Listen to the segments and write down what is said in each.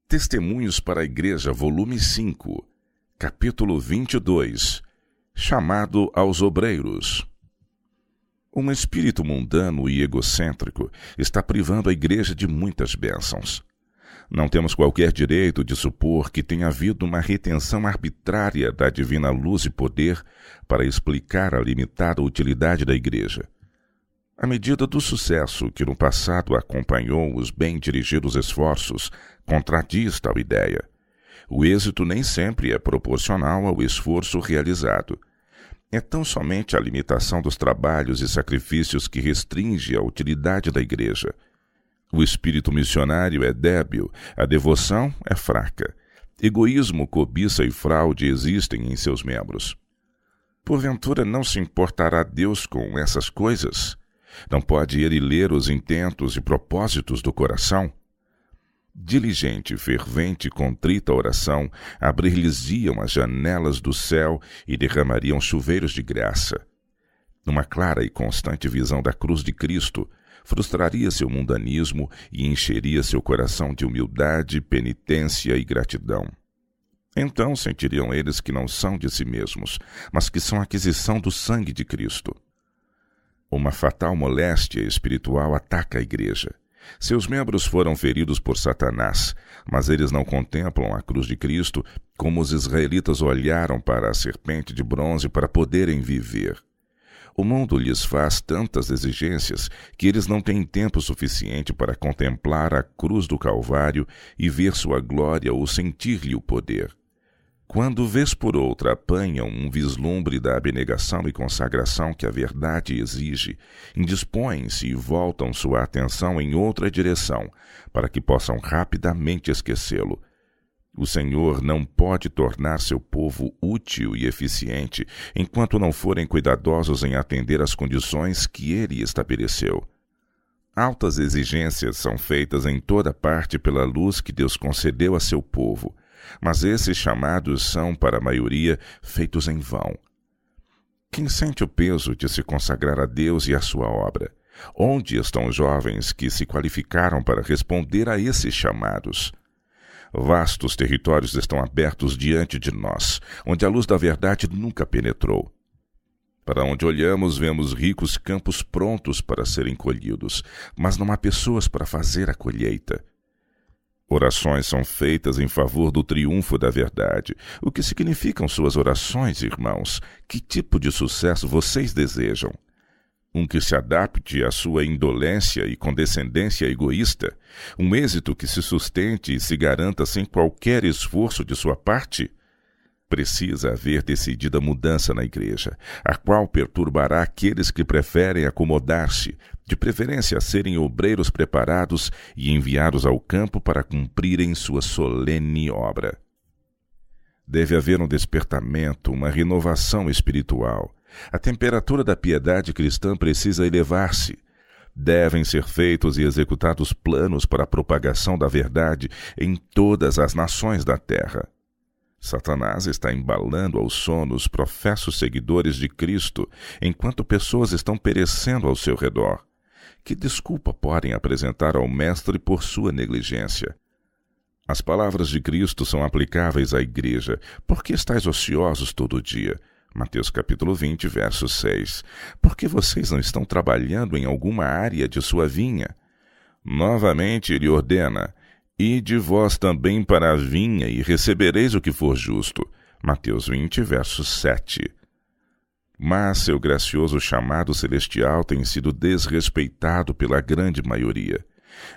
Testemunhos para a Igreja, volume 5, capítulo 22, chamado aos obreiros. Um espírito mundano e egocêntrico está privando a Igreja de muitas bênçãos. Não temos qualquer direito de supor que tenha havido uma retenção arbitrária da divina luz e poder para explicar a limitada utilidade da Igreja. À medida do sucesso que no passado acompanhou os bem dirigidos esforços, contradiz tal ideia. O êxito nem sempre é proporcional ao esforço realizado. É tão somente a limitação dos trabalhos e sacrifícios que restringe a utilidade da Igreja. O espírito missionário é débil, a devoção é fraca. Egoísmo, cobiça e fraude existem em seus membros. Porventura não se importará Deus com essas coisas? Não pode ele ler os intentos e propósitos do coração? Diligente, fervente e contrita oração abrir-lhes-iam as janelas do céu e derramariam chuveiros de graça. Numa clara e constante visão da cruz de Cristo, frustraria seu mundanismo e encheria seu coração de humildade, penitência e gratidão. Então sentiriam eles que não são de si mesmos, mas que são aquisição do sangue de Cristo. Uma fatal moléstia espiritual ataca a Igreja. Seus membros foram feridos por Satanás, mas eles não contemplam a cruz de Cristo como os israelitas olharam para a serpente de bronze para poderem viver. O mundo lhes faz tantas exigências que eles não têm tempo suficiente para contemplar a cruz do Calvário e ver sua glória ou sentir-lhe o poder. Quando, vez por outra, apanham um vislumbre da abnegação e consagração que a verdade exige, indispõem-se e voltam sua atenção em outra direção, para que possam rapidamente esquecê-lo. O Senhor não pode tornar seu povo útil e eficiente enquanto não forem cuidadosos em atender às condições que ele estabeleceu. Altas exigências são feitas em toda parte pela luz que Deus concedeu a seu povo, mas esses chamados são, para a maioria, feitos em vão. Quem sente o peso de se consagrar a Deus e à sua obra? Onde estão os jovens que se qualificaram para responder a esses chamados? Vastos territórios estão abertos diante de nós, onde a luz da verdade nunca penetrou. Para onde olhamos, vemos ricos campos prontos para serem colhidos, mas não há pessoas para fazer a colheita. Orações são feitas em favor do triunfo da verdade. O que significam suas orações, irmãos? Que tipo de sucesso vocês desejam? Um que se adapte à sua indolência e condescendência egoísta? Um êxito que se sustente e se garanta sem qualquer esforço de sua parte? Precisa haver decidida mudança na Igreja, a qual perturbará aqueles que preferem acomodar-se, de preferência a serem obreiros preparados e enviados ao campo para cumprirem sua solene obra. Deve haver um despertamento, uma renovação espiritual. A temperatura da piedade cristã precisa elevar-se. Devem ser feitos e executados planos para a propagação da verdade em todas as nações da terra. Satanás está embalando ao sono os professos seguidores de Cristo, enquanto pessoas estão perecendo ao seu redor. Que desculpa podem apresentar ao Mestre por sua negligência? As palavras de Cristo são aplicáveis à Igreja. Por que estáis ociosos todo dia? Mateus capítulo 20, verso 6. Por que vocês não estão trabalhando em alguma área de sua vinha? Novamente ele ordena: ide vós também para a vinha e recebereis o que for justo. Mateus 20, verso 7. Mas seu gracioso chamado celestial tem sido desrespeitado pela grande maioria.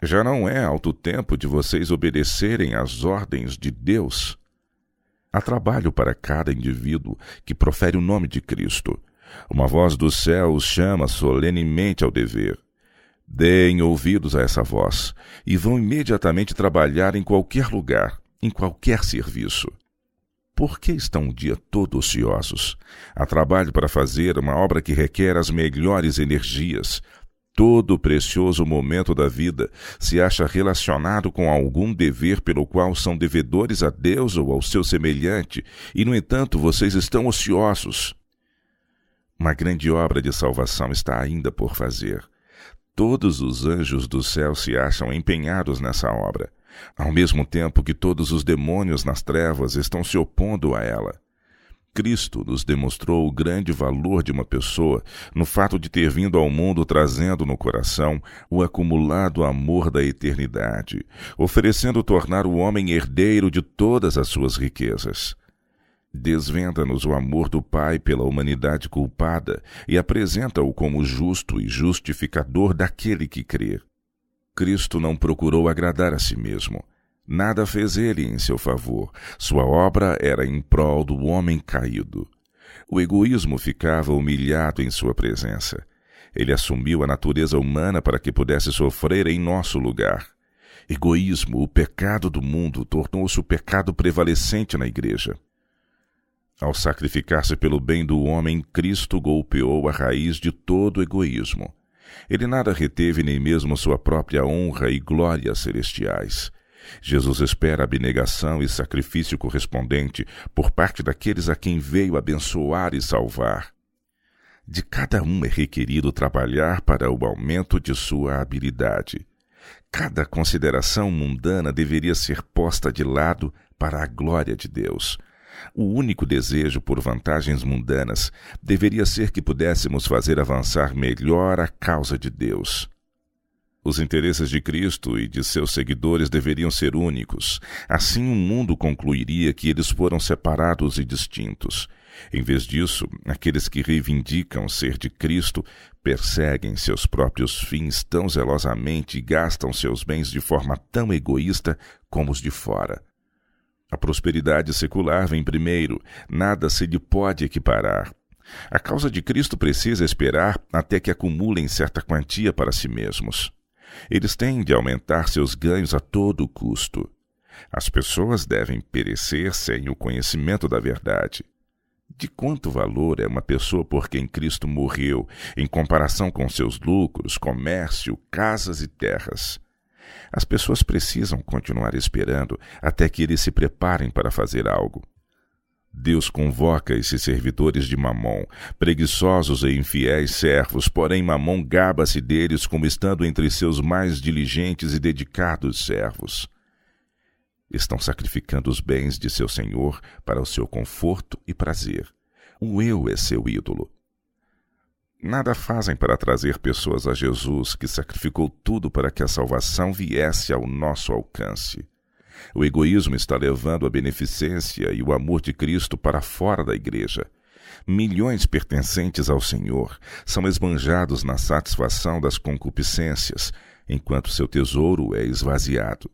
Já não é alto tempo de vocês obedecerem às ordens de Deus? Há trabalho para cada indivíduo que profere o nome de Cristo. Uma voz do céu os chama solenemente ao dever. Deem ouvidos a essa voz e vão imediatamente trabalhar em qualquer lugar, em qualquer serviço. Por que estão o dia todo ociosos? Há trabalho para fazer, uma obra que requer as melhores energias. Todo o precioso momento da vida se acha relacionado com algum dever pelo qual são devedores a Deus ou ao seu semelhante, e, no entanto, vocês estão ociosos. Uma grande obra de salvação está ainda por fazer. Todos os anjos do céu se acham empenhados nessa obra. ao mesmo tempo que todos os demônios nas trevas estão se opondo a ela. Cristo nos demonstrou o grande valor de uma pessoa no fato de ter vindo ao mundo trazendo no coração o acumulado amor da eternidade, oferecendo tornar o homem herdeiro de todas as suas riquezas. Desvenda-nos o amor do Pai pela humanidade culpada e apresenta-o como justo e justificador daquele que crê. Cristo não procurou agradar a si mesmo. Nada fez ele em seu favor. Sua obra era em prol do homem caído. O egoísmo ficava humilhado em sua presença. Ele assumiu a natureza humana para que pudesse sofrer em nosso lugar. Egoísmo, o pecado do mundo, tornou-se o pecado prevalecente na igreja. Ao sacrificar-se pelo bem do homem, Cristo golpeou a raiz de todo o egoísmo. Ele nada reteve, nem mesmo sua própria honra e glória celestiais. Jesus espera abnegação e sacrifício correspondente por parte daqueles a quem veio abençoar e salvar. De cada um é requerido trabalhar para o aumento de sua habilidade. Cada consideração mundana deveria ser posta de lado para a glória de Deus. O único desejo por vantagens mundanas deveria ser que pudéssemos fazer avançar melhor a causa de Deus. Os interesses de Cristo e de seus seguidores deveriam ser únicos. Assim o mundo concluiria que eles foram separados e distintos. Em vez disso, aqueles que reivindicam ser de Cristo perseguem seus próprios fins tão zelosamente e gastam seus bens de forma tão egoísta como os de fora. A prosperidade secular vem primeiro, nada se lhe pode equiparar. A causa de Cristo precisa esperar até que acumulem certa quantia para si mesmos. Eles têm de aumentar seus ganhos a todo custo. As pessoas devem perecer sem o conhecimento da verdade. De quanto valor é uma pessoa por quem Cristo morreu, em comparação com seus lucros, comércio, casas e terras? As pessoas precisam continuar esperando até que eles se preparem para fazer algo. Deus convoca esses servidores de Mamom, preguiçosos e infiéis servos, porém Mamom gaba-se deles como estando entre seus mais diligentes e dedicados servos. Estão sacrificando os bens de seu senhor para o seu conforto e prazer. O eu é seu ídolo. Nada fazem para trazer pessoas a Jesus, que sacrificou tudo para que a salvação viesse ao nosso alcance. O egoísmo está levando a beneficência e o amor de Cristo para fora da igreja. Milhões pertencentes ao Senhor são esbanjados na satisfação das concupiscências, enquanto seu tesouro é esvaziado.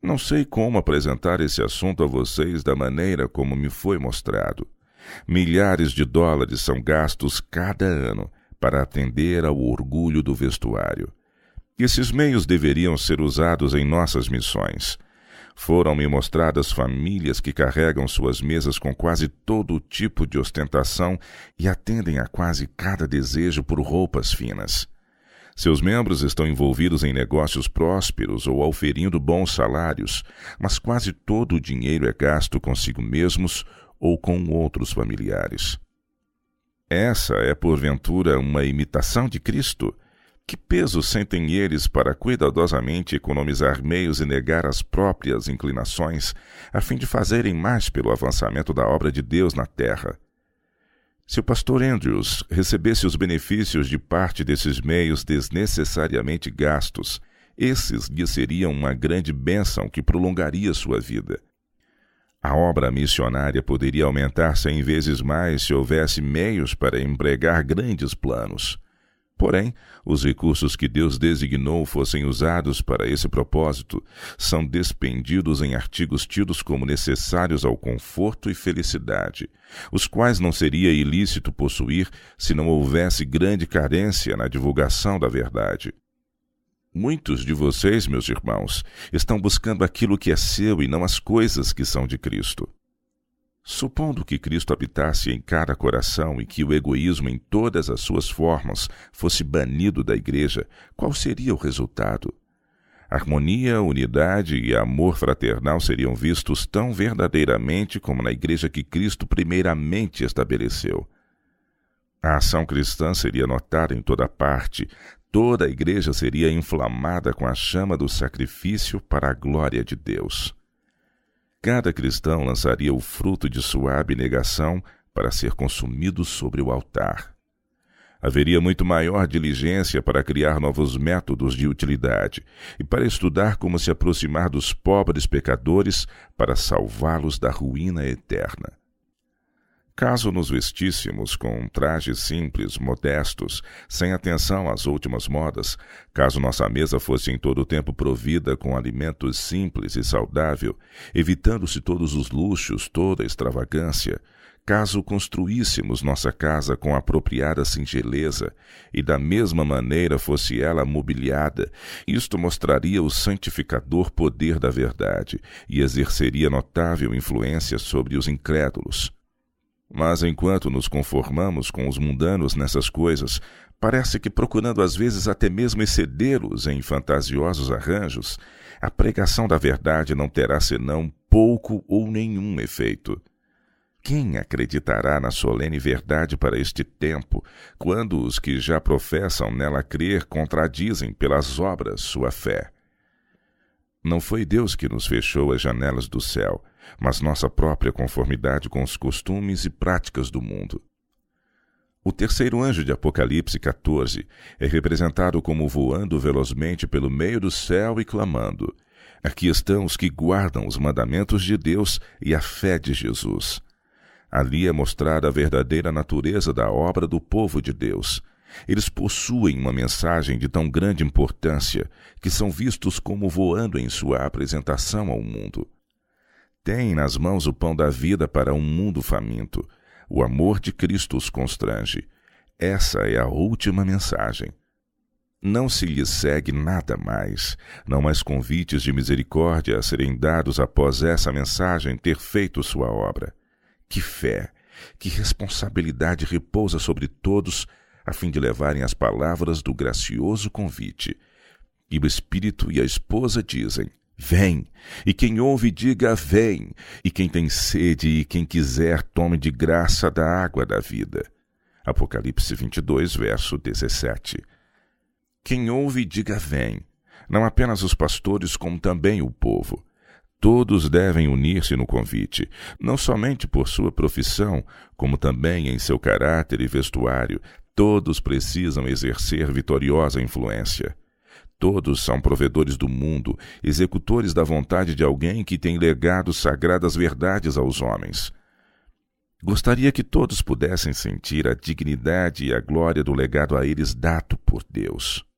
Não sei como apresentar esse assunto a vocês da maneira como me foi mostrado. Milhares de dólares são gastos cada ano para atender ao orgulho do vestuário. Esses meios deveriam ser usados em nossas missões. Foram-me mostradas famílias que carregam suas mesas com quase todo tipo de ostentação e atendem a quase cada desejo por roupas finas. Seus membros estão envolvidos em negócios prósperos ou auferindo bons salários, mas quase todo o dinheiro é gasto consigo mesmos ou com outros familiares. Essa é, porventura, uma imitação de Cristo? Que peso sentem eles para cuidadosamente economizar meios e negar as próprias inclinações, a fim de fazerem mais pelo avançamento da obra de Deus na terra? Se o pastor Andrews recebesse os benefícios de parte desses meios desnecessariamente gastos, esses lhe seriam uma grande bênção que prolongaria sua vida. A obra missionária poderia aumentar 100 vezes mais se houvesse meios para empregar grandes planos. Porém, os recursos que Deus designou fossem usados para esse propósito são despendidos em artigos tidos como necessários ao conforto e felicidade, os quais não seria ilícito possuir se não houvesse grande carência na divulgação da verdade. Muitos de vocês, meus irmãos, estão buscando aquilo que é seu e não as coisas que são de Cristo. Supondo que Cristo habitasse em cada coração e que o egoísmo em todas as suas formas fosse banido da igreja, qual seria o resultado? Harmonia, unidade e amor fraternal seriam vistos tão verdadeiramente como na igreja que Cristo primeiramente estabeleceu. A ação cristã seria notada em toda parte, Toda a igreja seria inflamada com a chama do sacrifício para a glória de Deus. Cada cristão lançaria o fruto de sua abnegação para ser consumido sobre o altar. Haveria muito maior diligência para criar novos métodos de utilidade e para estudar como se aproximar dos pobres pecadores para salvá-los da ruína eterna. Caso nos vestíssemos com trajes simples, modestos, sem atenção às últimas modas, caso nossa mesa fosse em todo o tempo provida com alimentos simples e saudável, evitando-se todos os luxos, toda a extravagância, caso construíssemos nossa casa com apropriada singeleza e da mesma maneira fosse ela mobiliada, isto mostraria o santificador poder da verdade e exerceria notável influência sobre os incrédulos. Mas enquanto nos conformamos com os mundanos nessas coisas, parece que procurando às vezes até mesmo excedê-los em fantasiosos arranjos, a pregação da verdade não terá senão pouco ou nenhum efeito. Quem acreditará na solene verdade para este tempo, quando os que já professam nela crer contradizem pelas obras sua fé? Não foi Deus que nos fechou as janelas do céu, mas nossa própria conformidade com os costumes e práticas do mundo. O terceiro anjo de Apocalipse 14 é representado como voando velozmente pelo meio do céu e clamando: aqui estão os que guardam os mandamentos de Deus e a fé de Jesus. Ali é mostrada a verdadeira natureza da obra do povo de Deus. Eles possuem uma mensagem de tão grande importância que são vistos como voando em sua apresentação ao mundo. Têm nas mãos o pão da vida para um mundo faminto. O amor de Cristo os constrange. Essa é a última mensagem. Não se lhes segue nada mais, não mais convites de misericórdia a serem dados após essa mensagem ter feito sua obra. Que fé, que responsabilidade repousa sobre todos a fim de levarem as palavras do gracioso convite. E o Espírito e a esposa dizem: vem, e quem ouve diga vem, e quem tem sede e quem quiser tome de graça da água da vida. Apocalipse 22, verso 17. Quem ouve diga vem, não apenas os pastores como também o povo. Todos devem unir-se no convite, não somente por sua profissão, como também em seu caráter e vestuário. Todos precisam exercer vitoriosa influência. Todos são provedores do mundo, executores da vontade de alguém que tem legado sagradas verdades aos homens. Gostaria que todos pudessem sentir a dignidade e a glória do legado a eles dado por Deus.